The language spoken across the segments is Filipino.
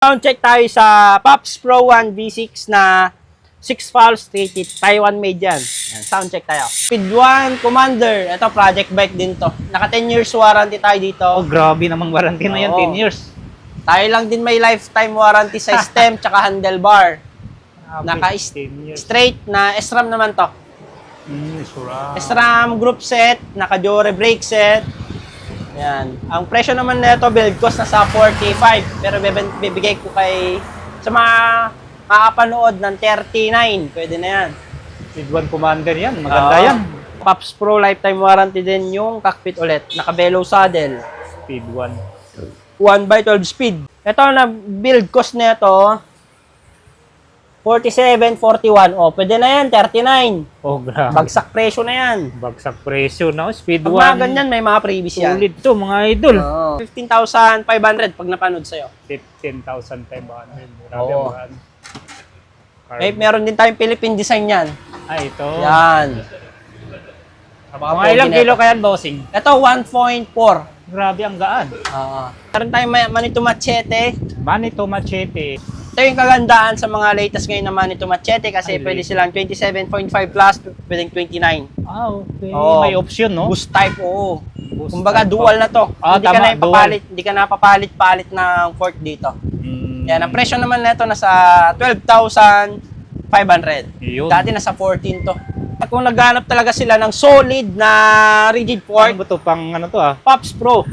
Sound check tayo sa Pops Pro 1 V6 na 6 valves rated. Taiwan made yan. Sound check tayo. Speed 1 Commander. Ito, project bike din to. Naka 10 years warranty tayo dito. Oh, grabe namang warranty na yan, 10 years. Tayo lang din may lifetime warranty sa stem tsaka handlebar. Naka 10 years. straight na SRAM naman to. Sura. SRAM group set, naka Jore brake set. Yan. Ang presyo naman nito build cost na sa 45, pero bibigay ko kay sa mga makapanood ng 39. Pwede na yan. Speed 1 Commander yan, maganda yan. Pops Pro lifetime warranty din yung cockpit ulit. Naka bellow saddle. Speed 1. 1/12 speed. Ito na build cost nito 47.41. Oh, pwede na yan, 39. Oh, grabe. Bagsak presyo na yan. Bagsak presyo na. Speed 1. Pag mga ganyan, may mga previous yan. Solid to, mga idol. 15,500 pag napanood sa'yo. 15,500. Grabe Oo. ang May meron din tayong Philippine design yan. Ay, ito. Yan. Mga ilang kilo kaya bossing? Ito, 1.4. Grabe ang gaan. Meron tayong Manito Machete. Manito Machete. Ito yung kagandaan sa mga latest ngayon na Manito Machete kasi Ay, pwede silang 27.5 plus, pwedeng 29. Ah, okay. Oo. May option, no? Boost type, oo. Boost Kumbaga type dual pa. na to. Ah, Hindi ka tama, na ipapalit, hindi ka na papalit-palit ng fork dito. Yan, ang presyo naman nito nasa 12,500. Yun. Dati nasa 14 to. At kung naghanap talaga sila ng solid na rigid Ano fork, ba to? Pang ano to ah? Pops Pro.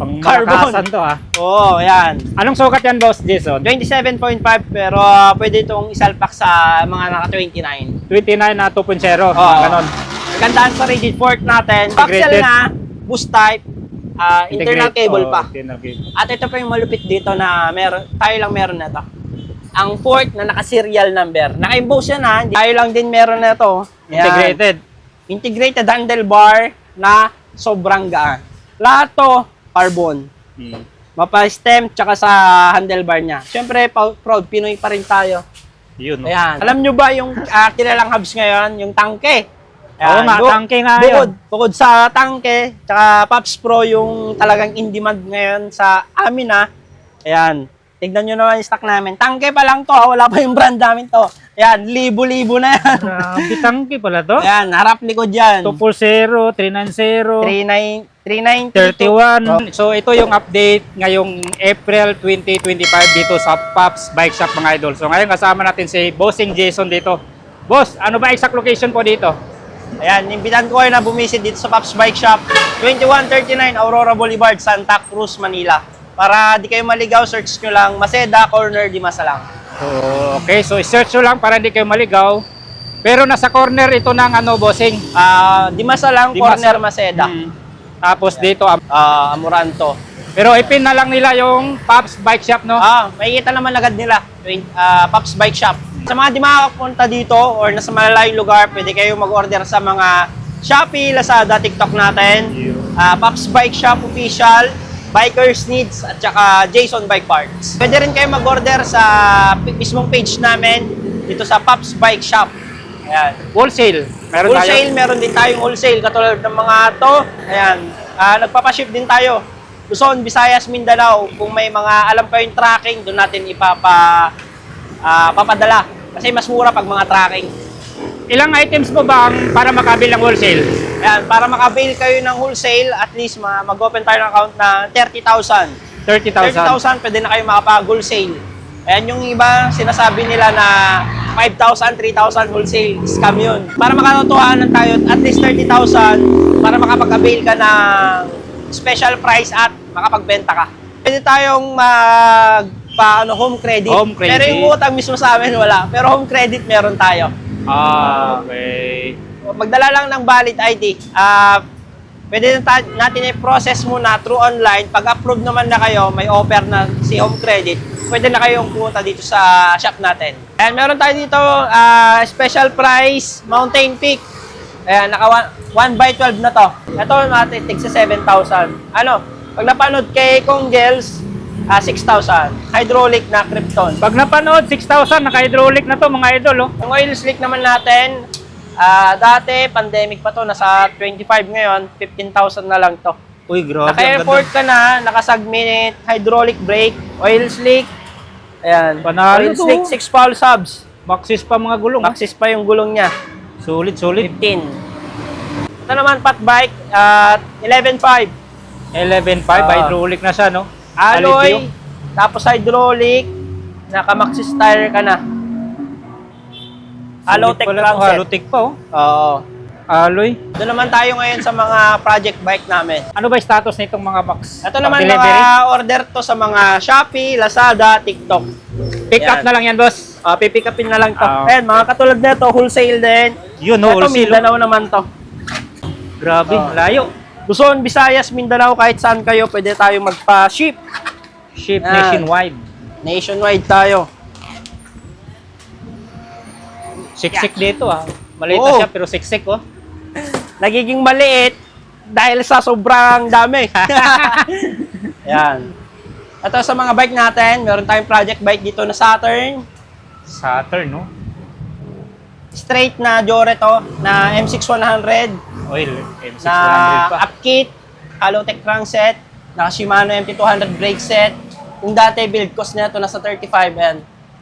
Pang Carbon. malakasan to ah. Oo, yan. Anong sukat yan, Boss Jason? 27.5 pero pwede itong isalpak sa mga naka 29. 29 na 2.0. Oo. Ganon. Gandaan sa rigid fork natin. Paxel Integrated. na, boost type, internal Integrate- cable oh, pa. Internal cable. At ito pa yung malupit dito na tayo lang meron na ito. Ang fork na naka-serial number. Naka-emboss yan ha. Tayo lang din meron na ito. Integrated. Integrated handlebar na sobrang gaan. Lahat to carbon. Mapa-stem tsaka sa handlebar niya. Siyempre, proud Pinoy pa rin tayo. Yun. No? Ayan. Alam nyo ba yung kilalang hubs ngayon? Yung tangke. Oo nga, tangke nga yun. Bukod sa tangke, tsaka Pops Pro yung talagang in demand ngayon sa amin ha. Ayan. Tignan nyo naman yung stock namin. Tangke pa lang to, wala pa yung brand namin to. Ayan, libo-libo na yan. Grabe, tangke pala to. Ayan, harap likod yan. 240, 390, 390. 31. So ito yung update ngayong April 2025 dito sa Pops Bike Shop mga idol. So ngayon kasama natin si Bossing Jason dito. Boss, ano ba exact location po dito? Ayan, imbitan ko kayo na bumisit dito sa Pops Bike Shop. 2139 Aurora Boulevard, Santa Cruz, Manila. Para di kayo maligaw, search nyo lang Maseda Corner, Dimasalang. So, okay, so search nyo lang para hindi kayo maligaw. Pero nasa corner ito ng ano, Bossing? Dimasalang Corner, Maseda. Tapos dito, Amoranto. pero ipin na lang nila yung Pops Bike Shop, no? Makikita naman agad nila. Pops Bike Shop. Sa mga di makapunta dito or nasa malalayong lugar, pwede kayo mag-order sa mga Shopee, Lazada, TikTok natin. Pops Bike Shop Official, Bikers Needs, at saka Jason Bike Parts. Pwede rin kayo mag-order sa mismong page namin dito sa Pops Bike Shop. Ayan. Wholesale. Meron Wholesale, tayo. meron din tayong wholesale katulad ng mga to. Ayan. Nagpapaship din tayo. Luzon, Visayas, Mindanao. Kung may mga alam kayong tracking, doon natin papadala. Kasi mas mura pag mga tracking. Ilang items mo ba para makabil ng wholesale? Ayan, para makabil kayo ng wholesale, at least mag-open tayo ng account na 30,000. 30,000, pwede na kayo makapag-wholesale. Ayan yung iba, sinasabi nila na 5,000, 3,000 wholesale, scam yun. Para makatotohanan tayo, at least 30,000 para makapag-avail ka ng special price at makapagbenta ka. Pwede tayong home credit. Home credit. Pero yung utang mismo sa amin, wala. Pero home credit meron tayo. Okay. Magdala lang ng valid ID. Pwede natin i-process muna through online. Pag approve naman na kayo, may offer na si home credit, pwede na kayong pumunta dito sa shop natin. And meron tayo dito special price, Mountain Peak. Ayan, naka 1/12 na to. Ito matitig sa 7,000. Pag napanood kay Kong Gels, 6,000. Hydraulic na Krypton. Pag napanood, 6,000, naka-hydraulic na to mga idol. Oh. Yung oil slick naman natin, dati, pandemic pa to, nasa 25 ngayon, 15,000 na lang to. Uy, grabe. Naka-airport ka na, naka-subminute, hydraulic brake, oil slick, Ayan. Panalo Oil to. slick, 6 foul subs. Maxis pa mga gulong. Maxis pa yung gulong niya. Sulit, sulit. 15. Ito naman, fat bike, 11.5. 11.5, hydraulic na siya, no? Alloy, tapos hydraulic, naka-maxis tire ka na. Halotech crankset. Halotech pa, oh. Oo. Alloy. Doon naman tayo ngayon sa mga project bike namin. Ano ba yung status nitong mga Max? Ito naman Pag-delivery? mga order to sa mga Shopee, Lazada, TikTok. Pick up Yan. na lang yan, boss. Pipick upin na lang to. Ah. Ayan, mga katulad nito, wholesale din. Yun, no? Ito, Wholesale. Mindanao naman to. Grabe, Ah. layo. Luzon, Visayas, Mindanao, kahit saan kayo, pwede tayo magpa-ship. Ship Yan. nationwide. Nationwide tayo. Siksik dito, ah. Maliit Oo. na siya, pero siksik, oh. Nagiging maliit dahil sa sobrang dami. Yan. Ito sa mga bike natin, meron tayong project bike dito na Saturn. Saturn, no? Straight na Jore to, na M6100, Oil, M600 na pa. upkit, Halotech crankset, naka Shimano MT200 brake set. Yung dati build cost nito nasa 35 yan.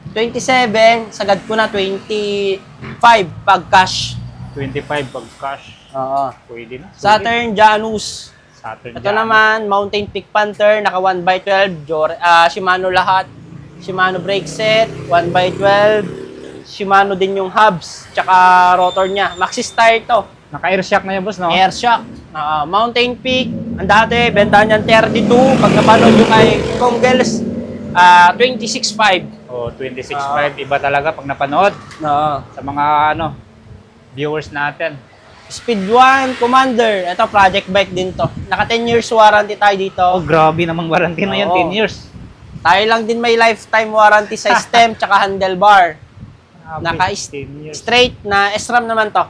27, sagad ko na 25 pag cash. 25 pag cash. Oo. Pwede na. Saturn Janus. Saturn Ito naman, Mountain Peak Panther, naka 1x12, Shimano lahat. Shimano brake set, 1x12. Shimano din yung hubs, tsaka rotor niya. Maxis tire to. Naka-air shock na yan, boss, no? Air shock. Mountain Peak. Ang dati, benta niyan 32. Pag napanood yung kay Conggels, 26.5. Oh, 26.5. Iba talaga pag napanood sa mga, ano, viewers natin. Speed 1 Commander. Ito, project bike din to. Naka 10 years warranty tayo dito. Oh, grabe namang warranty na yan, Oo. 10 years. Tayo lang din may lifetime warranty sa stem tsaka handlebar. Naka 10 years. Straight na SRAM naman to.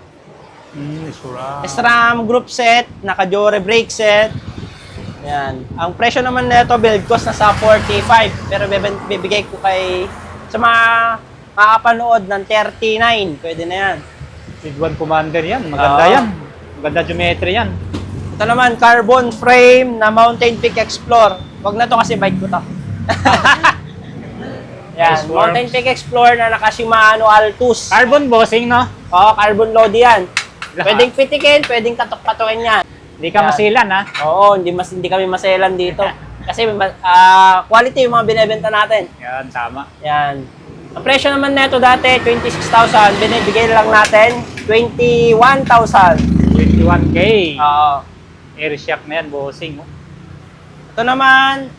Sure. SRAM group set, naka Jore brake set. Yan. Ang presyo naman nito build cost na sa 45, pero bibigay ko kay sa mga makapanood ng 39. Pwede na yan. Speed 1 Commander yan. Maganda Oo. yan. Maganda geometry yan. Ito naman carbon frame na Mountain Peak Explorer. Wag na to kasi bike ko to. Yan, Nice work. Mountain Peak Explorer na naka Shimano Altus. Carbon bossing, no? Oo, carbon load yan. Pwedeng pitikin, pwedeng katok-katuin yan. Hindi ka Yan. masilan, ha? Oo, hindi kami maselan dito. Kasi quality yung mga binebenta natin. Yan, tama. Yan. Ang presyo naman neto dati, 26,000. Binibigay lang natin, 21,000. 21K. Oo. Air shock na yan, bossing. Oh. Ito naman,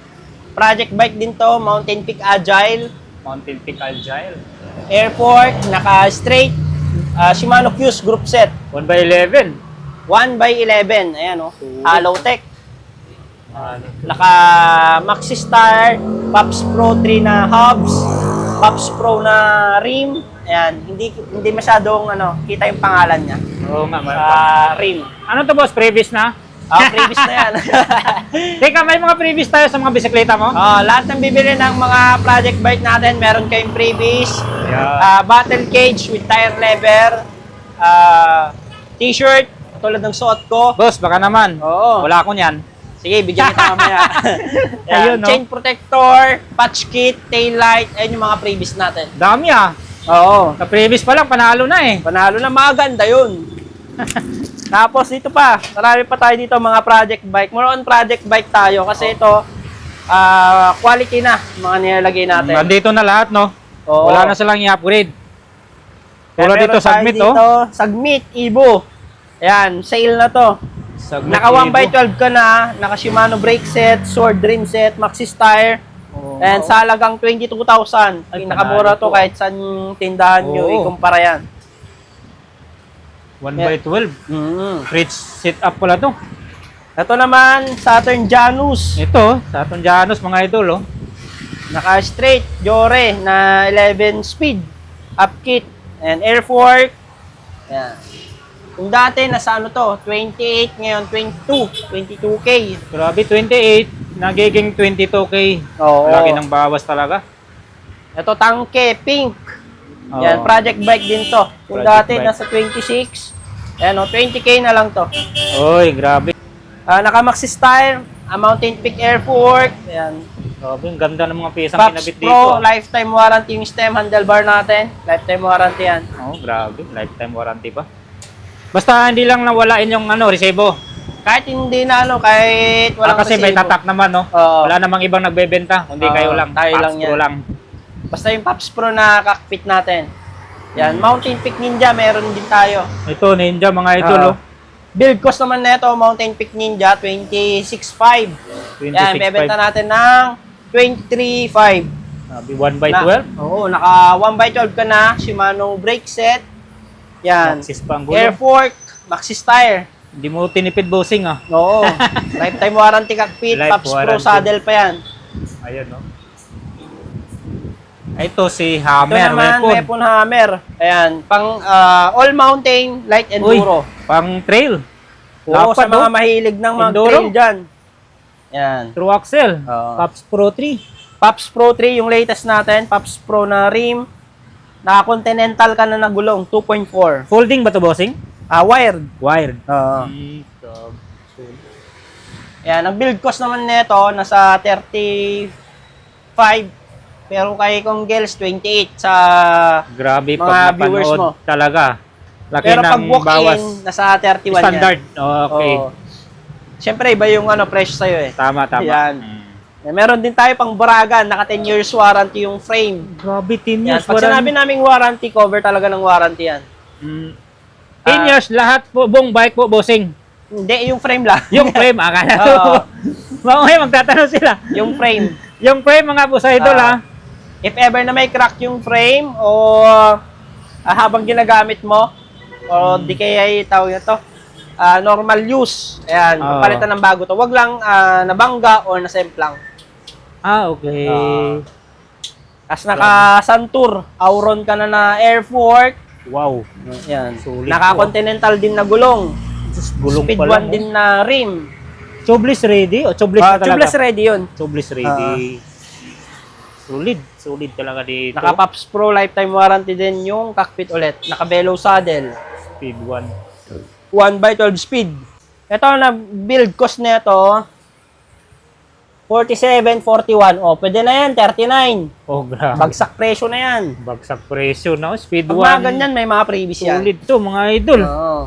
project bike din to, Mountain Peak Agile. Mountain Peak Agile. Airport, naka-straight, Shimano Q's group set. 1x11. 1x11, ayan o, Sulit. Halotech. Ano? Naka Maxi Star, Pops Pro 3 na hubs, Pops Pro na rim. Ayan, hindi masyadong kita yung pangalan niya Oo nga. sa rim. Ano to, boss? Previous na? Previous na yan. Teka, may mga previous tayo sa mga bisikleta mo? Lahat ng bibili ng mga project bike natin, meron kayong previous. Yeah. Battle cage with tire lever, t-shirt, tulad ng suot ko. Boss, baka naman. Oo. Wala ko niyan. Sige, bigyan kita mamaya. Yan, Ayun, no? chain protector, patch kit, tail light, ayun yung mga previous natin. Dami, ah. Oo. Sa previous pa lang, panalo na eh. Panalo na, maganda yun. Tapos dito pa, marami pa tayo dito mga project bike. More on project bike tayo kasi ito, quality na mga nilalagay natin. Nandito na lahat, no? Oo. Wala na silang i-upgrade. Kaya Tulad meron dito, tayo Submit, dito, oh. Submit, Evo. Ayan, sale na to. Submit Naka Evo. 1x12 ka na, naka Shimano brake set, sword rim set, Maxis tire. Oo. And sa halagang 22,000. Ay, Pinakamura panalo to po. kahit saan yung tindahan nyo, Oo. ikumpara yan. 1x12. Mm. Fridge sit-up pala to. Ito naman, Saturn Janus. Ito, sa atong Janus, mga idol, oh. Naka-straight, Jore, na 11 speed. Upkit, and air fork. Yan. Kung dati, nasa 28, ngayon 22K. Grabe, 28. Nagiging 22K. Oo. Laki ng bawas talaga. Ito, tangke, pink. Oo. Yan, project bike din to. Kung Project dati, bike. nasa 26. Ayan, 20K na lang to. Oy, grabe. Naka-Maxis tire, Mountain Peak Air Fork. Ayan. Grabe, ang ganda ng mga piyesang Pops kinabit Pro, dito. lifetime warranty yung stem handlebar natin. Lifetime warranty yan. Oh, grabe. Lifetime warranty pa. Basta hindi lang nawalain yung resebo. Kahit hindi na kahit walang Kasi may resibo. tatak naman, no? Oo. Wala namang ibang nagbebenta. Kundi Oo, kayo lang. tayo Pops lang Pro yan. lang. Basta yung Pops Pro na cockpit natin. Yan, Mountain Peak Ninja, meron din tayo. Ito, Ninja, mga idol, Oo. Build cost naman nito, Mountain Peak Ninja, 26.5. 26.5. Yan, bebenta natin ng 23.5. Sabi, 1x12. Oo, naka 1x12 ka na, Shimano brake set. Yan. Maxis pa ang gulo. Air fork, Maxxis tire. Hindi mo tinipid bossing, ah. Oo. Lifetime warranty cockpit, Life Pops Pro warranty. saddle pa yan. Ayan, no? Ito si Ito Hammer, naman, weapon. weapon hammer. Ayan, pang all mountain, light enduro. Pang trail. Oo, sa Dapat, mga no? mahilig ng mga Enduro. trail dyan. Yan. True axle. Oo. Pops Pro 3. Pops Pro 3, yung latest natin. Pops Pro na rim. Naka-continental ka na gulong, 2.4. Folding ba to bossing? Wired. Wired. Oo. Yan, ang build cost naman nito nasa 35. Pero kay kong girls 28 sa Grabe mga pag viewers mo. napanood talaga. Laki pero ng pag walk-in bawas. nasa 31 Standard. yan. Okay. Oo. Siyempre iba yung presyo sa'yo eh. Tama, tama. Yan. Mm. Meron din tayo pang Buragan, naka 10 years warranty yung frame. Grabe, 10 Yan, years. pag sinabi naming warranty, cover talaga ng warranty yan. 10 years, lahat po, buong bike po, bossing. Hindi, yung frame lang. Yung frame, akala Oo. ko. Mamaya magtatanong sila. Yung frame. Yung frame, mga boss idol, ha? If ever na may crack yung frame o habang ginagamit mo o di kaya tawag na to, normal use. Ayan, Oo. palitan ng bago to. Wag lang nabangga o nasemplang. Okay. Tapos naka-Santur, Auron ka na air fork. Wow. Yan. Sulit Naka-continental din na gulong. Just gulong Speed pa 1 lang. din na rim. Tubeless ready? O tubeless na talaga? Tubeless ready yun. Tubeless ready. Solid. Solid talaga dito. Naka-Pops Pro lifetime warranty din yung cockpit ulit. Naka-Bellow saddle. Speed 1. 1x12 speed. Ito na build cost nito 47.41. Oh, pwede na yan, 39. Oh, grabe. Bagsak presyo na yan. Bagsak presyo, no? Speed Pag 1. mga ganyan, may mga previous yan. Solid to, mga idol. Oo.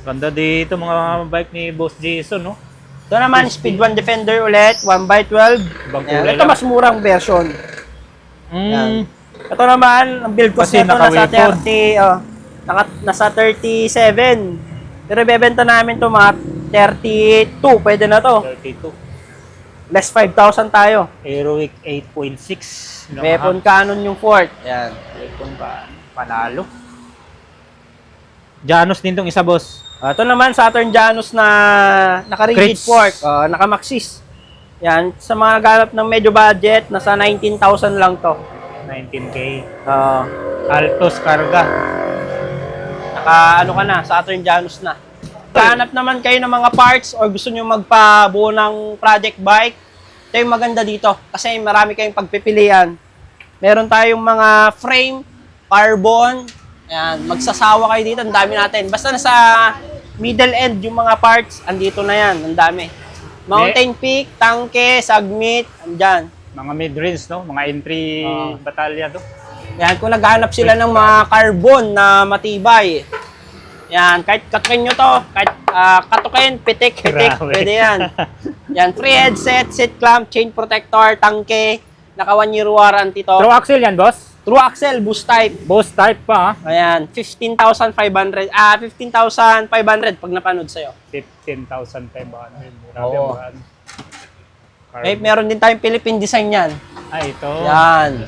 Ganda dito, mga bike ni Boss Jason, no? Ito naman, Speed 1 Defender ulit, 1x12. Ibang Ayan, kulay ito lang. mas murang version. Yan. Mm. Ito naman, ang build cost Kasi nito nasa naka-weapon. 30, nasa 37. Pero ibebenta namin to mga 32, pwede na to. 32. Less 5,000 tayo. Heroic 8.6. Weapon cannon yung fort. Ayan. Weapon pa. Panalo. Janus din tong isa, boss. Ito naman, Saturn Janus na naka-rigid Crates. fork, naka-maxis. Yan, sa mga naghanap ng medyo budget, nasa 19,000 lang to. 19K. Uh, Altos Carga. Naka, ka na, Saturn Janus na. Hanap naman kayo ng mga parts or gusto nyo magpabuo ng project bike, ito yung maganda dito. Kasi marami kayong pagpipilian. Meron tayong mga frame, carbon, yan, magsasawa kayo dito, ang dami natin. Basta nasa middle end yung mga parts, andito na yan, ang dami. Mountain Peak, tangke, sagmit, andyan. Mga mid-range, no? Mga entry batalya to. Yan, kung naghahanap sila ng mga carbon na matibay, yan, kahit katukin nyo to, kahit katukin, pitik, Grabe. pwede yan. Yan, free headset, seat clamp, chain protector, tangke, naka 1 year warranty to. True axle yan, boss? True axle, boost type. Boss type pa, ha? Ayan, 15,500, 15,500 pag napanood sa'yo. 15,500. Grabe Oo. ang Eh, meron din tayong Philippine design yan. Ay, ito. Yan.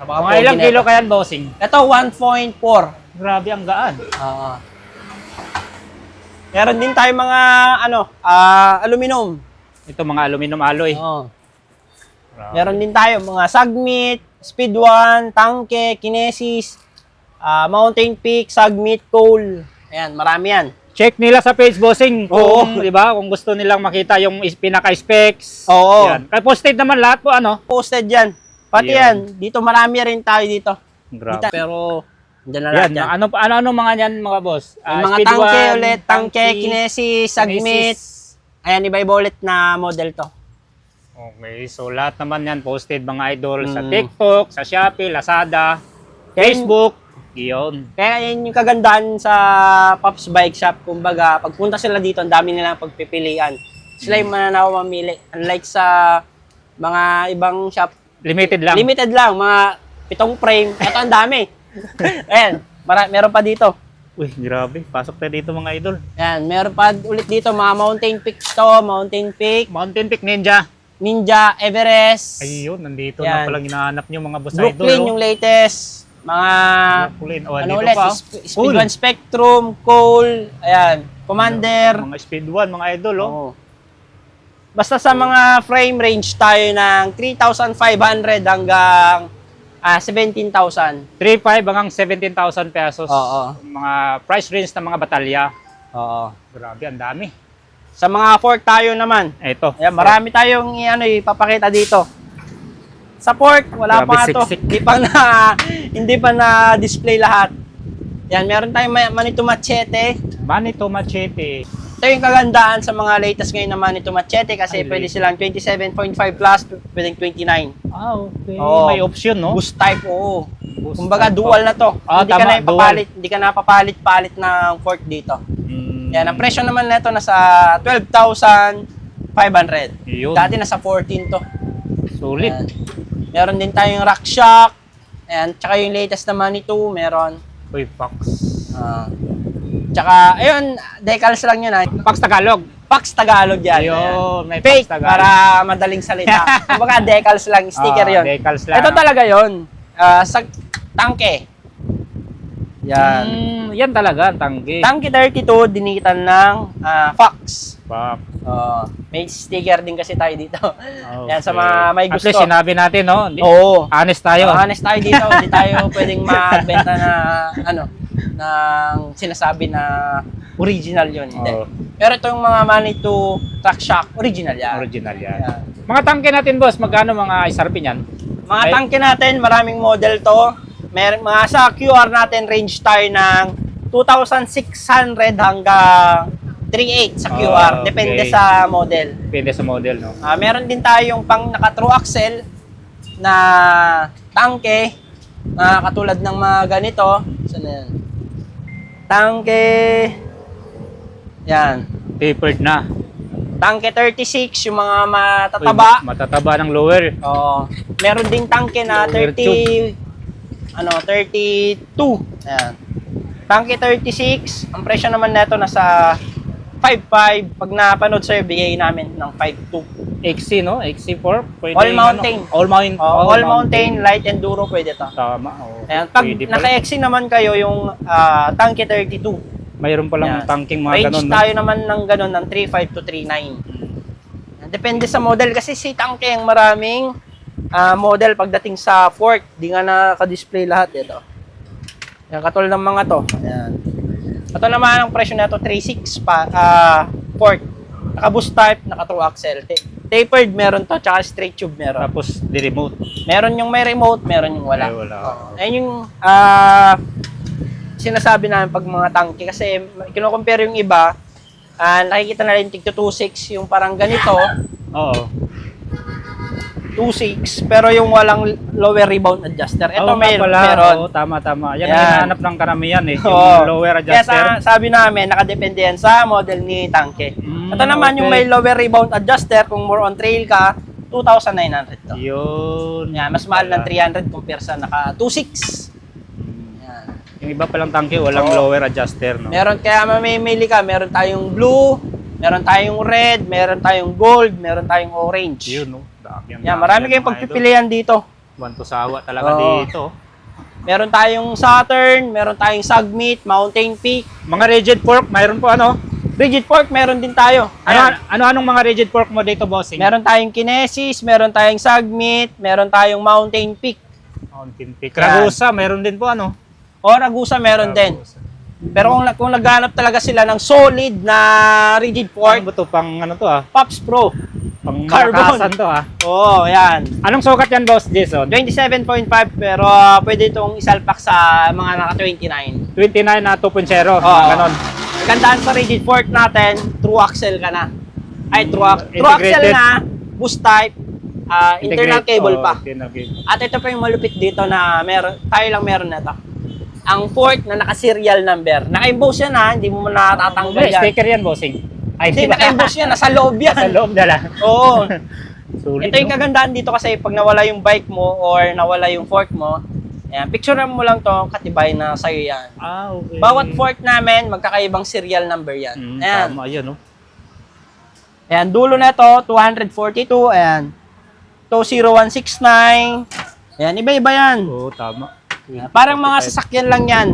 Mga ilang kilo kaya bossing? Ito, 1.4. Grabe ang gaan. Meron din tayong mga, aluminum. Ito mga aluminum alloy. Oo. Grabe. Meron din tayo mga Sagmit, Speed 1, Tangke, Kinesis, Mountain Peak, Sagmit, Coal. Ayan, marami yan. Check nila sa page bossing Oo. kung, 'di ba, kung gusto nilang makita yung pinaka-specs. Oo. Yan. Kaya posted naman lahat po ano. Posted yan. Pati yan, dito marami rin tayo dito. Grabe. Pero, dyan na Yan, lahat yan. ano mga yan mga boss? Yung mga Speed tangke 1, ulit, tangke, Tangke, Kinesis, Sagmit. Kinesis. Ayan, iba-iba ulit na model to. Grabe. Okay, so lahat naman yan posted mga idol sa Mm. TikTok, sa Shopee, Lazada, Facebook, yun. Kaya yun yung kagandahan sa Pops Bike Shop. Kumbaga, pagpunta sila dito, ang dami nilang pagpipilian. Sila yung mananaw mamili. Unlike sa mga ibang shop, Limited lang. limited lang, mga 7 frame. Ito ang dami. Ayan, meron pa dito. Uy, grabe. Pasok tayo dito mga idol. Ayan, meron pa ulit dito, mga Mountain Peak to, Mountain Peak, Mountain Peak Ninja. Ninja, Everest, Ayun, nandito Yan. na palang hinahanap nyo mga boss Brooklyn idol. yung latest, mga Brooklyn. Oh, ano dito ulit, pa. Speed 1 Spectrum, Cole, ayan, Commander. Mga Speed 1 mga idol. Oh. Oo. Basta sa mga frame range tayo ng 3,500 hanggang 17,000. 3.5 hanggang 17,000 pesos. Oo. Mga price range ng mga batalya. Oo. Grabe, ang dami. Sa mga fork tayo naman, Ito. ayan, marami tayong ipapakita dito. Sa fork, wala Grabe, pa nga to. siksik. Hindi pa na display lahat. Yan, meron tayong Manito Machete. Manito Machete. Ito yung kagandahan sa mga latest ngayon na Manito Machete kasi Ay, pwede silang 27.5 plus, pwedeng 29. Ah, okay. Oo. May option, no? Boost type, oo. Boost Kumbaga type dual na to. Ah, Hindi ka tama, na ipapalit, hindi ka na papalit-palit ng fork dito. Yan, ang presyo naman nito nasa 12,500. Yun. Dati nasa 14 to. Sulit. Ayan. Meron din tayong Rock Shock. Ayan, tsaka yung latest naman nito, meron. Uy, Pax. Tsaka, ayun, decals lang yun. Pax Tagalog. Pax Tagalog yan. Ayan. Ayun, may Fake, Pax Tagalog. para madaling salita. Kumbaga, decals lang, sticker yun. Decals lang. Ito talaga yun. Sa tangke. Yan. Yan talaga, ang tanggi. Tangke 32, dinikitan ng Fox. Pax. May sticker din kasi tayo dito. Okay. Yan, sa mga may At gusto. least sinabi natin, no? Oo. Honest tayo. Honest tayo dito, hindi tayo pwedeng magbenta na ng sinasabi na original yun. Hindi. Oo. Pero itong mga Manitou Track Shock, original yan. Original yan. Yan. Mga tangke natin, boss, magkano mga SRP niyan? Mga Ay. tangke natin, maraming model to. Mga sa QR natin, range tayo ng 2,600 hanggang 3,800 sa QR. Okay. Depende sa model. Depende sa model, no? Meron din tayong pang naka-true axle na tangke na katulad ng mga ganito. Saan na yan? Tangke. Yan. Tapered na. Tangke 36, yung mga matataba. Uy, matataba ng lower. Oo. Meron ding tangke na Lower 32. Ayan. Tangke 36. Ang presyo naman nito nasa 5.5. Pag napanood sa'yo, bigay namin ng 5.2. XC, no? XC4? Pwede All mountain. All mountain. All mountain, light enduro, pwede to. Tama. Oh. Ayan. Pag Pwede pala. naka-XC naman kayo, yung tangke 32. Mayroon palang Yan. tanking mga Range ganun, no? tayo naman ng ganun, ng 3.5 to 3.9. Depende sa model kasi si tangke ang maraming model pagdating sa fork. Di nga naka-display lahat ito. Yan, katulad ng mga to. Ayan. Ito naman ang presyo na ito, 3.6 pa, fork. Naka-boost type, naka-true axle. Tapered meron to, tsaka straight tube meron. Tapos, di-remote. Meron yung may remote, meron yung wala. Ay, wala. Ayun yung sinasabi namin pag mga tangke. Kasi kino-compare yung iba, nakikita na rin tig 2.6 yung parang ganito, Oo. 2.6, pero yung walang lower rebound adjuster. Ito Oo nga pala. meron. Oo, tama. Yan ang Yan. hinahanap ng karamihan, eh. Yung Oo. lower Kaya adjuster. sabi namin, nakadepende yan sa model ni tangke. Mm, Ito naman yung okay. may lower rebound adjuster, kung more on trail ka, 2,900 to. Yun. Yan, mas mahal ng 300 compare sa naka 2.6. Yan. Yung iba palang tangke, walang Oo. lower adjuster, no? Meron, kaya mamimili ka, meron tayong blue, meron tayong red, meron tayong gold, meron tayong orange. Yun, no? Dami ang Yan, dami marami yan, kayong mga pagpipilian dito. idol. Wanto sawa talaga Oo. dito. Meron tayong Saturn, meron tayong Submit, Mountain Peak. Mga rigid fork, mayroon po ano? Rigid fork, meron din tayo. Ayan. Anong mga rigid fork mo dito, bossing? Meron tayong Kinesis, meron tayong Submit, meron tayong Mountain Peak. Mountain Peak. Yan. Ragusa, meron din po ano? O Ragusa meron din. Pero kung naghanap talaga sila ng solid na rigid Ano fork, ba to? Pang ano to ah? Pops Pro. Pang Carbon. malakasan to ah. Oo, yan. Anong sukat yan, boss Jason? 27.5 pero pwede itong isalpak sa mga naka 29. 29 na 2.0. Oo. Ganon. Gandaan sa rigid fork natin, true axle ka na. Ay, true axle Integrated. na, boost type, internal Integrate, cable oh, pa. internal cable. At ito pa yung malupit dito na tayo lang meron na ito. Ang port na naka-serial number. Naka-emboss yan ha, hindi mo natatanggal May yan. sticker yan, bossing. Ay, Hindi, naka-emboss yan, nasa loob yan. Sa loob na lang. Oo. Sulit, Ito yung kagandahan dito kasi pag nawala yung bike mo or nawala yung fork mo, ayan, picturean mo lang to, katibay na sa'yo yan. Ah, okay. Bawat fork namin, magkakaibang serial number yan. Ayan. Tama, yan, no? Ayan, dulo na ito, 242, ayan. 20169, ayan, iba-iba yan. Oo, tama. Parang mga sasakyan lang yan.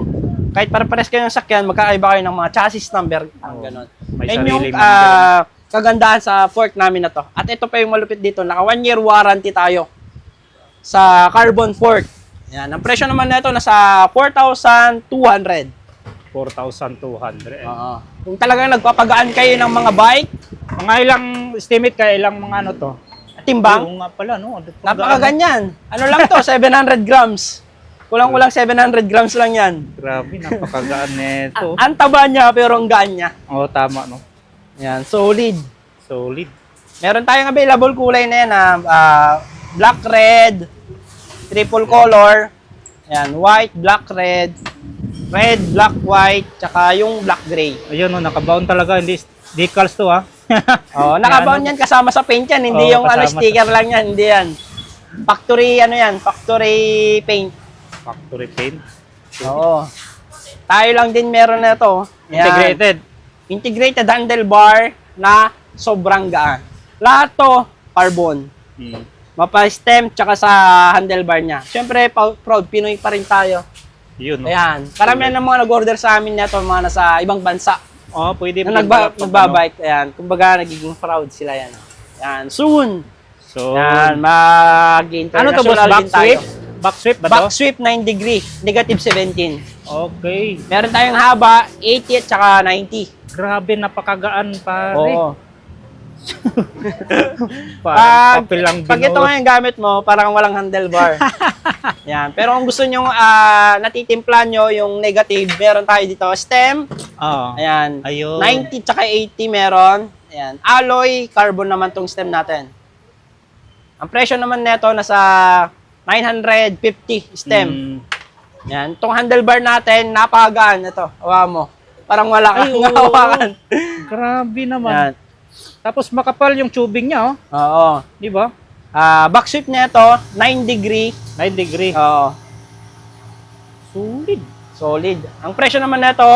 Kahit para-pares kayo ng sasakyan, magkakaiba kayo ng mga chassis number. Ganon. May Yan yung sarili mga kagandahan sa fork namin na to. At ito pa yung malupit dito, naka 1 year warranty tayo sa carbon fork. Yan, ang presyo naman nito nasa 4,200. 4,200. Oo. Kung talagang nagpapagaan kayo ng mga bike, Mga ilang estimate kaya ilang mga ano to? timbang, Oo nga pala, no? napakaganyan. Ano lang to, 700 grams. Kulang-kulang 700 grams lang yan. Grabe, napakagaan nito. Ang taba niya pero ang gaan niya. Oo, tama, no? Yan, solid. Solid. Meron tayong available kulay na yan, black, red, triple color. Yan, white, black, red, black, white, tsaka yung black gray. Ayun, no, nakabound talaga. Hindi decals to, ha? Oh, nakabound yan kasama sa paint yan, hindi yung kasama sticker lang yan, hindi yan. Factory factory paint. Factory paint. Oo. Tayo lang din meron na ito. Integrated. Integrated handlebar na sobrang gaan. Lahat to carbon. Mapa-stem tsaka sa handlebar niya. Siyempre, proud Pinoy pa rin tayo. Yun, no? Ayan. Karamihan ng mga nag-order sa amin nito, mga nasa ibang bansa. Oo, pwede. Na nagbabike. Ayan. Kumbaga, nagiging proud sila yan. Ayan. Soon. So, Ayan. ano Mag-international to, boss? Back din tayo. sweep? Back sweep ba to? Back sweep 9 degree. Negative 17. Okay. Meron tayong haba, 80 at saka 90. Grabe, napakagaan, pare. Oo. Parang papel lang Pag ito nga yung gamit mo, parang walang handlebar. Yan. Pero kung gusto nyo, natitimpla nyo yung negative, meron tayo dito stem. Oo. Ayan. Ayun. 90 tsaka 80 meron. Ayan. Alloy, carbon naman tong stem natin. Ang presyo naman nito nasa 950 stem. Yan. Itong handlebar natin, napakagaan. Ito, hawa mo. Parang wala kang hawakan. Grabe naman. Yan. Tapos makapal yung tubing niya, oh. Oo. Di ba? Back sweep nito, 9 degree. 9 degree. Oo. Solid. Solid. Ang presyo naman nito,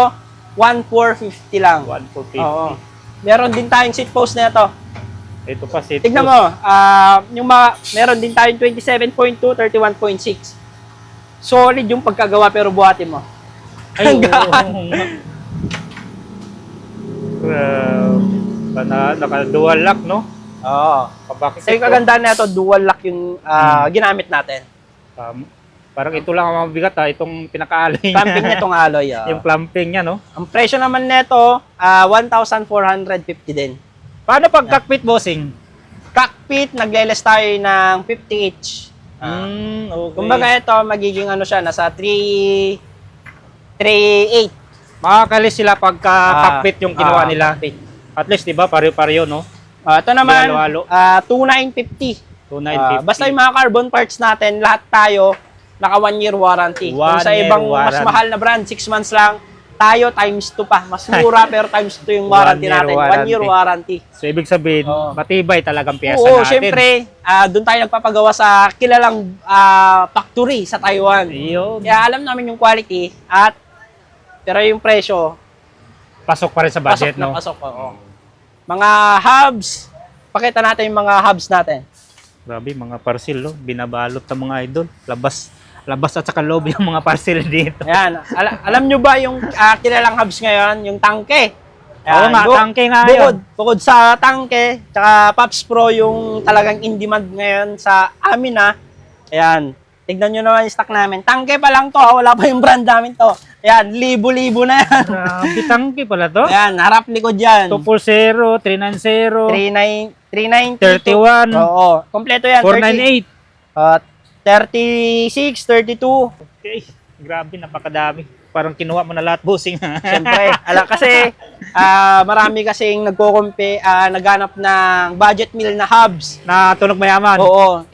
1,450 lang. 1,450. Oo. Meron din tayong seat post nito. Ito pa, seat Tignan post. mo, meron din tayong 27.2, 31.6. Solid yung pagkagawa pero buhatin mo. Ay, Ang gaan. Naka-dual lock, no? Oo. Kabakit Sa yung kagandahan nito, dual lock yung ginamit natin. Parang ito lang ang mabigat, ha? Itong pinaka-alloy niya. Clamping nitong alloy. Yung clamping niya, no? Ang presyo naman nito, 1,450 din. Paano pag cockpit, bossing? Cockpit, nagle-less tayo ng 50 each. Okay. Kumbaga ito, magiging ano siya, nasa 3,800. Makakalis sila pagka cockpit yung ginawa nila. Cockpit. At least, di ba, pare-pareho, no? Ito naman, Halo-halo. 2,950. 2,950. Basta yung mga carbon parts natin, lahat tayo, naka 1 year warranty. Kung sa 1 year ibang mas warranty. mahal na brand, 6 months lang, tayo times 2 pa. Mas mura pero times 2 yung warranty 1 year natin. 1 year warranty. warranty. So, ibig sabihin, Oo. matibay talagang piyesa Oo, natin. syempre, doon tayo nagpapagawa sa kilalang factory sa Taiwan. Yun. Kaya alam namin yung quality pero yung presyo, Pasok pa rin sa budget, pasok na no? pasok. Oo. Mga hubs, pakita natin yung mga hubs natin. Grabe, mga parcel, no? Binabalot ng mga idol. Labas at saka loob yung mga parcel dito. Ayan, alam nyo ba yung kilalang hubs ngayon, yung tangke? Oo nga, tangke nga yun. Bukod sa tangke, tsaka Pops Pro yung talagang in demand ngayon sa amin Ayan, tignan nyo naman yung stock namin. Tangke pa lang to, wala pa yung brand namin to. Ayan, libo-libo na yan. Grabe, tangke pala to. Ayan, harap likod yan. 240, 390, 390. 31, Oo, kompleto yan. 498. 36, 32. Okay, grabe, napakadami. parang kinuha mo na lahat, bossing. Siyempre, kasi marami kasing naghanap ng budget meal na hubs. Na tunog mayaman. Oo.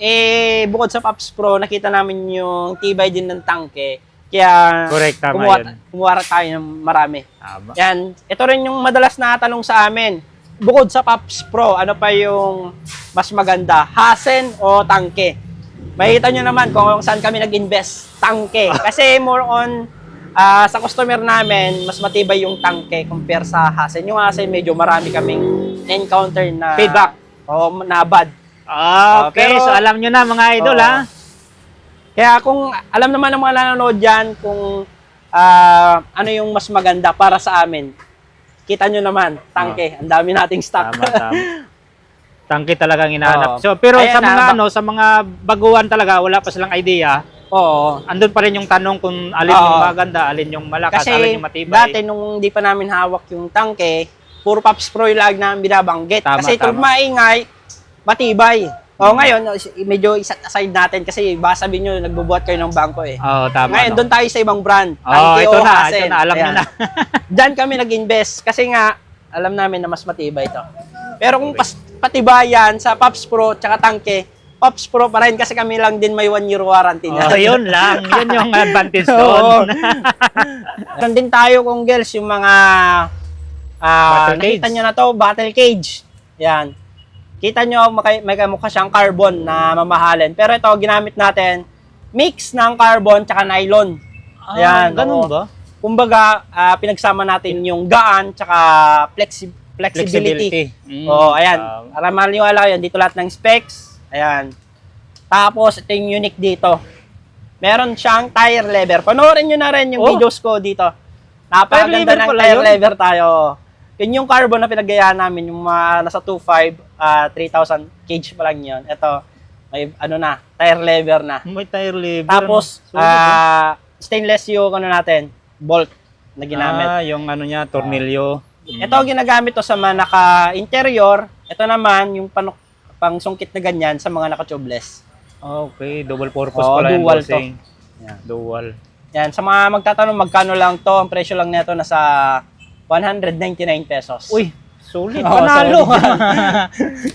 Bukod sa Pops Pro, nakita namin yung tibay din ng tangke. Kaya Correct, tama kumuha tayo ng marami. Tama. Yan. Ito rin yung madalas na tanong sa amin. Bukod sa Pops Pro, ano pa yung mas maganda? Hasen o tangke? Makikita nyo naman kung saan kami nag-invest. Tangke. Kasi more on, sa customer namin, mas matibay yung tangke compare sa Hasen. Yung Hasen, medyo marami kaming encounter na Feedback. O na bad. Okay, pero- so alam nyo na mga idol, Oo. ha? Kaya kung alam naman ng mga nanonood dyan kung ano yung mas maganda para sa amin, kita nyo naman, tangke. Ang dami nating stock. Tama, tama. Tangke talagang hinahanap. Oo. So, pero Ayan sa na, mga sa mga baguhan talaga, wala pa silang idea. Oo. Andun pa rin yung tanong kung alin Oo. yung maganda, alin yung malakas, Kasi alin yung matibay. dati nung di pa namin hawak yung tangke, puro Pops Pro yung lag namin binabanggit. Tama, Kasi ito tama. maingay, matibay. O ngayon, medyo iset aside natin kasi baka sabihin nyo, nagbubuhat kayo ng bangko eh. Oo, tama. Ngayon, no? doon tayo sa ibang brand. Oh, Tangke ito o na, Hasen. ito na, alam nyo Ayan. na. Diyan kami nag-invest kasi nga alam namin na mas matibay ito. Pero kung patibayan sa Pops Pro tsaka tangke, Pops Pro pa rin kasi kami lang din may 1-year warranty na. Oh, yun lang. Yun yung advantage Oo. doon. Meron din tayo kung girls yung mga Battle nakita cage. nyo na to, battle cage. Yan. Kita nyo, may kamukha siyang carbon na mamahalin. Pero ito, ginamit natin, mix ng carbon tsaka nylon. Yan, ganun oo. ba? Kumbaga, pinagsama natin yung gaan tsaka flexibility. Oh, ayan. Para maniwala kayo, dito lahat ng specs. Ayan. Tapos, ito yung unique dito. Meron siyang tire lever. Panoorin nyo na rin yung Oh. videos ko dito. Tire lever Napakaganda ng pala tire yun? lever tayo. Yun yung carbon na pinagayaan namin, yung nasa 2.5, 3,000 kg pa lang yun. Ito, may tire lever na. May tire lever. Tapos, ano? Sulit, stainless yung natin, bolt na ginamit. yung ano niya, tornilyo. Ito ginagamit to sa mga naka-interior. Ito naman yung pang sungkit na ganyan sa mga naka-tubeless. Okay, double purpose Oo, pala yung dual to. bossing. Yan. Dual. Yan, sa mga magtatanong magkano lang to, ang presyo lang nito nasa 199 pesos. Uy, solid. Oo, Panalo.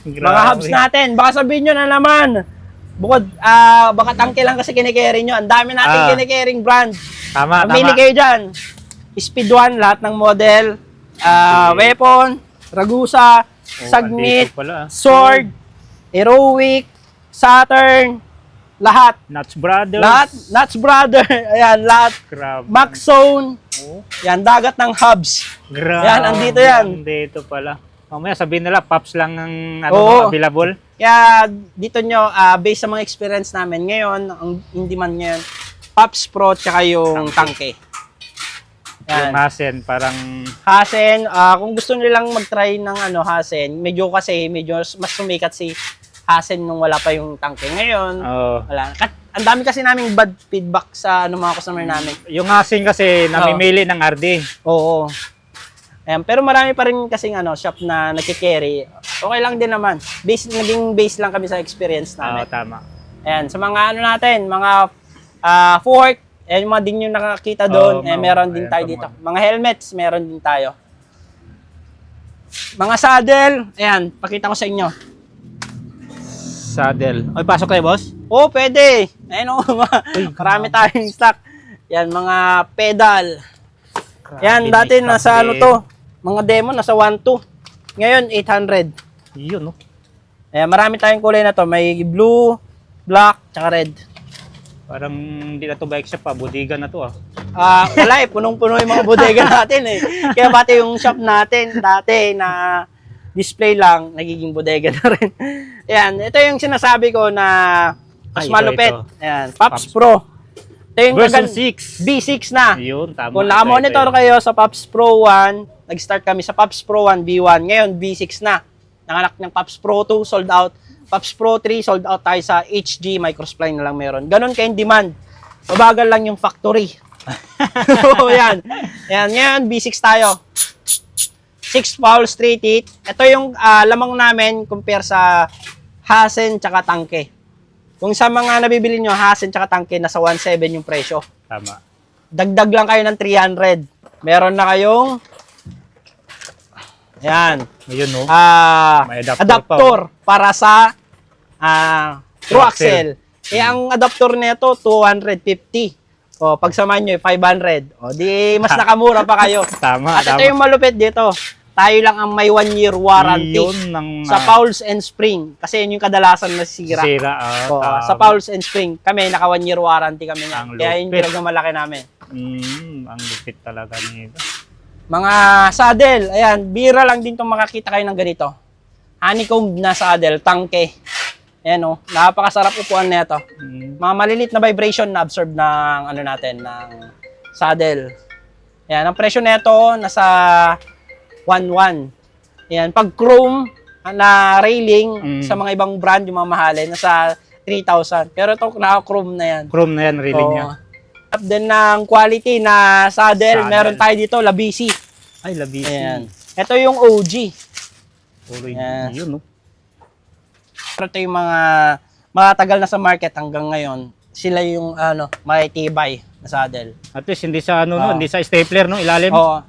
Mga hubs natin, baka sabihin nyo na naman. Bukod, baka tangke lang kasi kinikerry nyo. Ang dami nating kinikerring brand. Tama, Pamili tama. kayo dyan. Speed 1, lahat ng model. Weapon, Ragusa, Sagmit, andito pala. Sword, Heroic, Saturn, lahat. Nuts Brothers. Lahat, Nuts Brother, ayan, lahat. Grabe. Max Zone, Oh, yan, dagat ng hubs. grabe. Yan, andito yan. Andito pala. Mamaya sabihin nila, Pops lang ang Oo. available. Kaya dito nyo, based sa mga experience namin ngayon, ang hindi man ngayon, Pops Pro tsaka yung tangke. Yung Yan. Hasen, parang Hasen, kung gusto nilang mag-try ng Hasen, medyo mas sumikat si Hasen nung wala pa yung tangke. Ngayon, wala. Ang dami kasi naming bad feedback sa mga customer namin. yung Hasen kasi namimili ng RD. Oo. Ayan, pero marami pa rin kasing shop na nagkikerry. Okay lang din naman. Naging base lang kami sa experience Oo, namin. tama. Ayan, sa mga natin, mga fork, yung mga din yung nakakita doon, meron din ayan, tayo dito. Mga helmets, meron din tayo. Mga saddle, ayan, pakita ko sa inyo. Saddle. Oy, pasok tayo, boss. Oh, pwede. Ayan marami tayong stock. Yan, mga pedal. Yan, dati may nasa stock to, mga demo, nasa 1.2. Ngayon, 800. Yun, no? Ayan, marami tayong kulay na to. May blue, black, tsaka red. Parang hindi na to bike shop pa, bodega na to ah. Wala punong-puno yung mga bodega natin eh. Kaya pati yung shop natin dati na display lang, nagiging bodega na rin. Ayan, ito yung sinasabi ko na mas malupit. Ito. Ayan, Pops Pro. Ito yung Version 6. B6 na. Yun, tama. Kung naka-monitor kayo sa Pops Pro 1, nag-start kami sa Pops Pro 1 V1. Ngayon, B6 na. Nanganak ng Pops Pro 2, sold out. Pops Pro 3, sold out tayo sa HG, microspline na lang meron. Ganon kayo demand. Mabagal lang yung factory. So, yan. Yan, ngayon, B6 tayo. 6 foul straight hit. Ito yung lamang namin compare sa Hasen tsaka tangke. Kung sa mga nabibili nyo, Hasen tsaka tangke, nasa 1.7 yung presyo. Tama. dagdag lang kayo ng 300. Meron na kayong yan. Ayun, no? May adapter Adapter para sa true True axle. Ang adapter nito 250. O pagsamahan nyo 500. O di mas nakamura pa kayo. Tama, At ito tama. yung malupit dito. Tayo lang ang may 1 year warranty Yun ng, sa Fowls and Spring. Kasi yun yung kadalasan na sira. Sira. Sa Fowls and Spring, kami naka 1 year warranty kami na. Ang Kaya yung lupit. pinagmamalaki namin. Ang lupit talaga nito. Mga saddle, ayan, bira lang din itong makakita kayo ng ganito. Honeycomb na saddle, tangke. Ayan o, napakasarap upuan nito. Mga malilit na vibration na absorb ng ano natin, ng saddle. Ayan, ang presyo nito nasa 1,100. Ayan, pag chrome na railing sa mga ibang brand, yung mga mahalin, nasa 3,000. Pero ito, naka-chrome na yan. Chrome na yan, reeling niya. Up din ng quality na saddle, meron tayo dito, Labisi. Ay, labisi. Ayan. Ito yung OG. Yan. Yun, no? Pero ito yung mga matagal na sa market hanggang ngayon. Sila yung may tibay na saddle. At least hindi sa no, hindi sa stapler no, ilalim. Oo.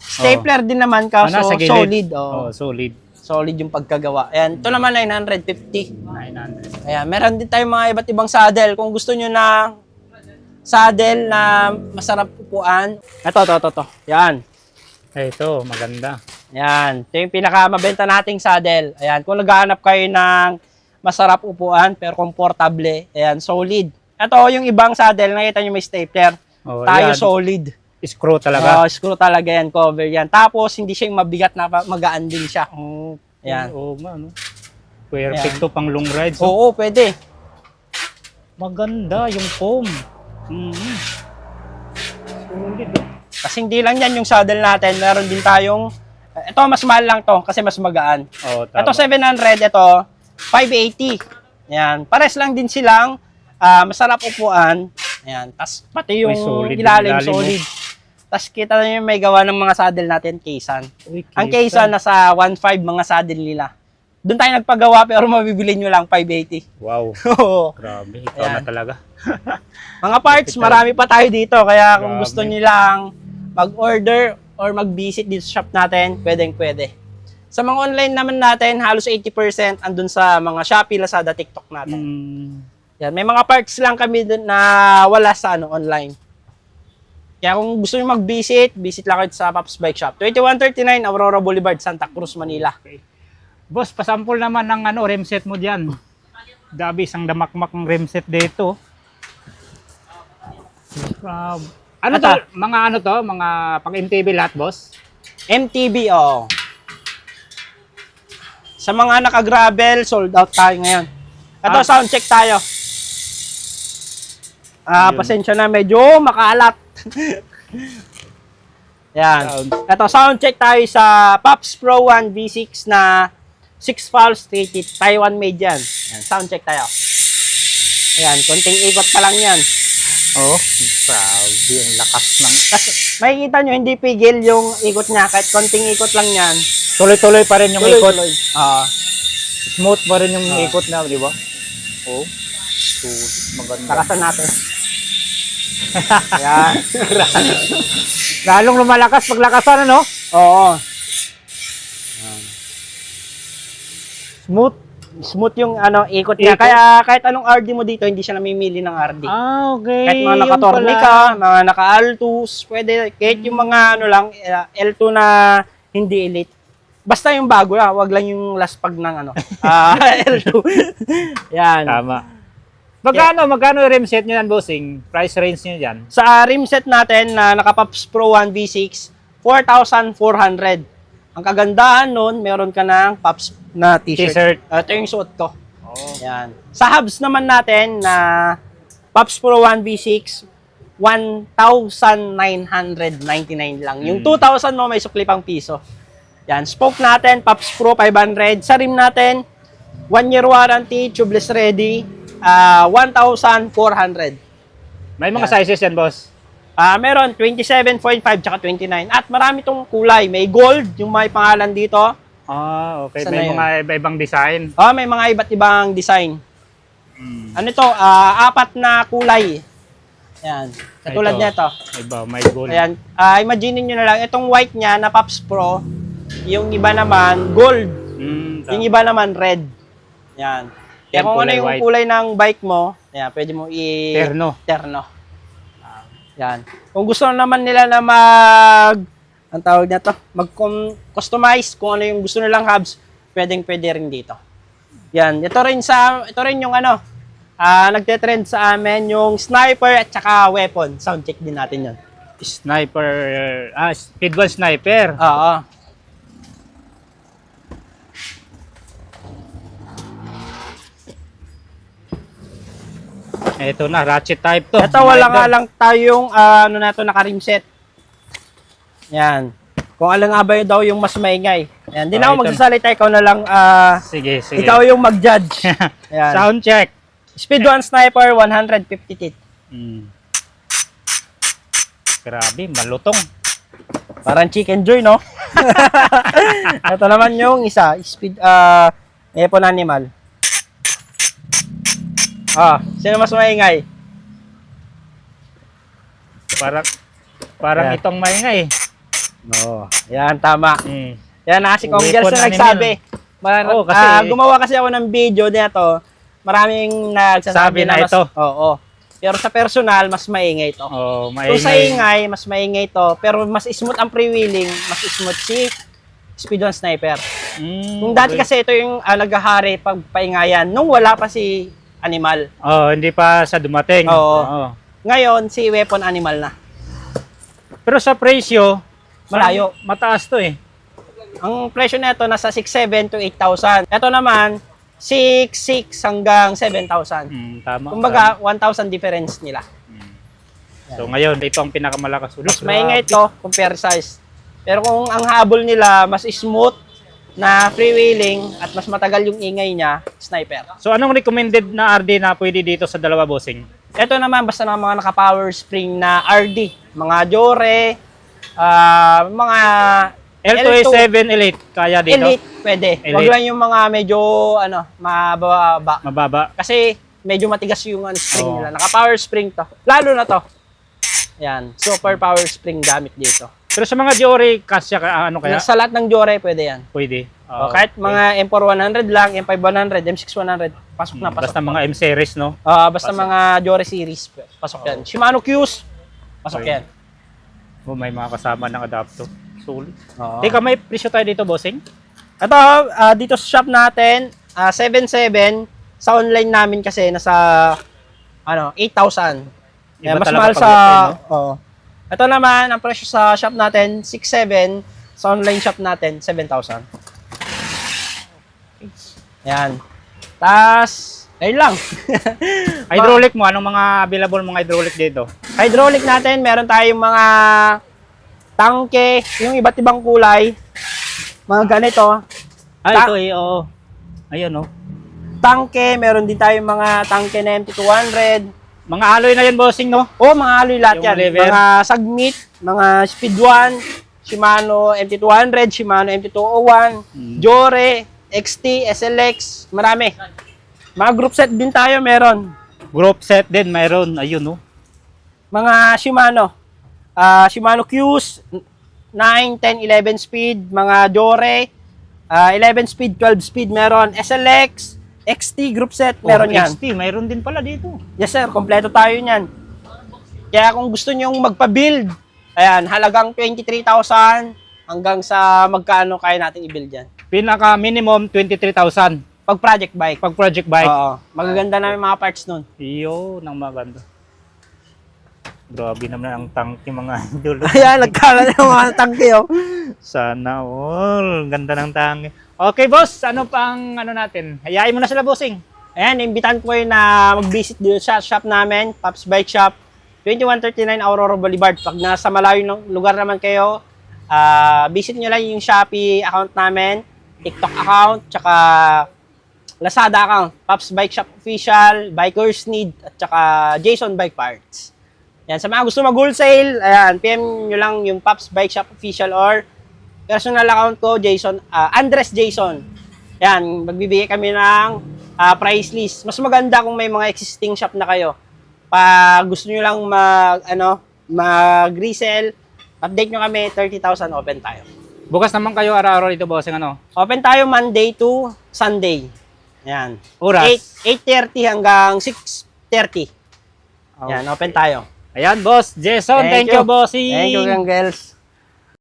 Stapler din naman kaso Nasa gilid. solid. Solid. Solid yung pagkagawa. Ayan, ito naman 950. 900. Ayan, meron din tayong mga iba't ibang saddle. Kung gusto nyo na saddle na masarap upuan. Ito. Yan. Ito, maganda. Yan. Ito yung pinakamabenta nating saddle. Ayan. Kung naghahanap kayo ng masarap upuan pero komportable, ayan, solid. Ito yung ibang saddle. Nakita nyo may stapler. Tayo yan. solid. Screw talaga. Screw talaga yan. Cover yan. Tapos, hindi siya yung mabigat na magaan din siya. Ayan. Oo nga, no? Perfect to pang long rides. Oo, pwede. Maganda yung foam. Solid, oh. Kasi hindi lang yan yung saddle natin. Meron din tayong, ito mas mahal lang to kasi mas magaan. Oo, tama. Ito 700, ito 580. Yan. Pares lang din silang masarap upuan. Yan. Tas pati yung solid, ilalim ilalim, solid. Tas kita na yung may gawa ng mga saddle natin, Kaysan. Uy, Ang Kaysan nasa 1.5 mga saddle nila. Doon tayo nagpagawa pero mabibili nyo lang 580. Wow. Oo. Grabe, ikaw Ayan. na talaga. Mga parts, marami pa tayo dito. Kaya kung Grabe. gusto nilang mag-order or mag-visit dito sa shop natin, pwedeng-pwede. Sa mga online naman natin, halos 80% andun sa mga Shopee, Lazada, TikTok natin. Yan, may mga parts lang kami dun na wala sa online. Kaya kung gusto niyo mag-visit, visit lang kayo sa Pops Bike Shop. 2139 Aurora Boulevard, Santa Cruz, Manila. Okay. Boss, pasampol naman ng remset mo diyan. Gabi, isang damakmak ng remset dito. Ano Ito. to? Mga pang MTB lahat, boss? MTB, oh. Sa mga naka-gravel, sold out tayo ngayon. Ito, sound check tayo. Yun. Pasensya na, medyo makalat. Yan. Ito, sound check tayo sa Pops Pro 1 V6 na 6 valves, 3 teeth. Taiwan made yan. Yan. Sound check tayo. Ayan, konting ikot pa lang yan. Oo. Grabe, ang lakas ng... Kasi makikita nyo, hindi pigil yung ikot niya. Kahit konting ikot lang yan. Tuloy-tuloy pa rin yung ikot. Tuloy. Smooth pa rin yung ikot na, di ba? Oo. Maganda. Lakasan natin. Ayan. Lalong lumalakas pag lakasan, ano? Oo. Smooth. Smooth yung ikot niya. Ikot. Kaya kahit anong RD mo dito, hindi siya namimili ng RD. Okay. Kahit mga naka-tornica, mga naka-altus, pwede. Kahit yung mga L2 na hindi elite. Basta yung bago lang, wag lang yung last pag ng L2. Yan. Tama. Magkano yung rim set nyo yan, bossing? Price range nyo yan? Sa rim set natin na naka-Pops Pro 1 V6, 4,400. Ang kagandahan nun, meron ka ng Pops na t-shirt. Ito yung suot ko. Yan. Sa hubs naman natin na Pops Pro 1 V6, 1,999 lang. Yung 2,000 mo may sukli pang piso. Yan. Spoke natin, Pops Pro 500. Sa rim natin, 1 year warranty, tubeless ready, 1,400. May mga sizes yan, boss? Meron 27.5 tsaka 29. At marami tong kulay. May gold, yung may pangalan dito. Okay. Saan May na yun? mga iba-ibang design. May mga iba't ibang design. Ano ito? 4 na kulay. Yan. Katulad Ito. nito. Iba, may gold. Ayan. Imagine nyo na lang, itong white niya na Pops Pro, yung iba naman gold, yung iba naman red. Yan. Kaya Yan, kung ano kulay yung white. kulay ng bike mo, ayan, pwede mo Terno. Yan. Kung gusto naman nila na ang tawag na to, mag-customize kung ano yung gusto nilang hubs, pwede rin dito. Yan. Ito rin yung nagte-trend sa amin, yung sniper at saka weapon. Sound check din natin yun. Sniper, speed 1 sniper. Oo. Ito na, ratchet type to. Ito wala nga lang tayong naka-rim set. Yan. Kung alin nga ba yun daw yung mas maingay. Yan. Hindi na ako ito. magsasalita, ikaw na lang, Sige. ikaw yung mag-judge. Yan. Sound check. Speed 1 sniper, 150 tit. Grabe, malutong. Parang chicken joy, no? Ito naman yung isa, speed, weapon animal. Sino mas maingay? Parang Yan. itong maingay. No. Yan, tama. Mm. Yan, si Kong Weapon Gels na animal. nagsabi. Oo, kasi- Gumawa kasi ako ng video nito. Maraming nagsasabi Sabi na mas, ito. Oo. Pero sa personal, mas maingay ito. Oh, Kung sa ingay, mas maingay ito. Pero mas smooth ang pre-wheeling, mas smooth si Speed 1 Sniper. Kung dati kasi ito yung naghahari pag paingayan, nung wala pa si Animal. hindi pa sa dumating. Oo. Ngayon, si Weapon Animal na. Pero sa presyo, Malayo. mataas to eh. Ang presyo nito nasa 6,700 to 8,000. Ito naman, 6,600 hanggang 7,000. Tama. Kumbaga, 1,000 difference nila. So ngayon, ito ang pinakamalakas. Mas maingay ito compare size. Pero kung ang habol nila, mas smooth na freewheeling at mas matagal yung ingay niya, sniper. So anong recommended na RD na pwede dito sa dalawa, bossing? Ito naman, basta ng mga naka-power spring na RD. Mga Jore, mga L2A7 Elite, kaya dito? Elite, pwede. Elite. Wag lang yung mga medyo, mababa. Mababa. Kasi medyo matigas yung spring Oo. nila. Naka-power spring to. Lalo na to. Yan, super power spring gamit dito. Pero sa mga Jory, kasya ano kaya? Sa lahat ng Jore, pwede yan. Pwede. Kahit mga M4100 lang, M5100, M6100, pasok na, pasok. Basta mga M-series, no? Basta mga Jore series, pasok yan. Shimano Qs, pasok Okay. yan. May mga kasama ng adapter. Sulit. Oo. Teka, may presyo tayo dito, bossing? Ito, dito sa shop natin, 7,700, sa online namin kasi nasa 8,000. Iba Mas talaga mahal pag sa retail, no? Oo. Ito naman ang presyo sa shop natin 6,700, sa online shop natin 7,000. Yan. Tas ayun lang. Hydraulic mo, anong mga available mga hydraulic dito? Hydraulic natin, meron tayong mga tangke, yung iba't ibang kulay. Mga ganito. Ito oo. Ayun, oh. Tangke, meron din tayong mga tangke na MT200. Mga alloy na yan, bossing, no? Mga alloy lahat Yung yan. lever. Mga Sagmit, mga Speed 1, Shimano MT200, Shimano MT201, Jore, XT, SLX, marami. Mga group set din tayo meron. Group set din, mayroon. Ayun, no? Mga Shimano. Shimano Qs, 9, 10, 11 speed. Mga Jore, 11 speed, 12 speed meron. SLX, XT group set, meron yan. XT, mayroon din pala dito. Yes sir, kompleto tayo niyan. Kaya kung gusto nyong magpa-build, ayan, halagang 23,000 hanggang sa magkano kaya natin i-build yan. Pinaka minimum 23,000 Pag project bike. pag project bike. Oo. Magaganda na yung mga parts nun. Iyo, nang maganda. Grabe naman ang tank yung mga idol. Ayan, nagkala na yung mga tangke, oh. Sana all. Ganda ng tank. Okay, boss. Ano pang ano natin? Hayain mo na sila, bossing. Ayan, imbitan ko kayo na mag-visit dito sa shop namin, Pops Bike Shop, 2139 Aurora Boulevard. Pag nasa malayo ng lugar naman kayo, visit nyo lang yung Shopee account namin, TikTok account, tsaka Lazada account, Pops Bike Shop Official, Bikers Need, at tsaka Jason Bike Parts. Yan, sa mga gusto mag-wholesale, ayan, PM nyo lang yung Pops Bike Shop Official or personal account ko, Jason, Andres Jason. Yan, magbibigay kami ng price list. Mas maganda kung may mga existing shop na kayo Pag gusto nyo lang mag-resell, update nyo kami, 30,000 open tayo. Bukas naman kayo araw-araw dito, bossing, ano? Open tayo Monday to Sunday. Yan. Oras? 8:30 hanggang 6:30. Oh. Yan, open tayo. Ayan, boss. Jason, thank you, bossing. Thank you, Gang Girls.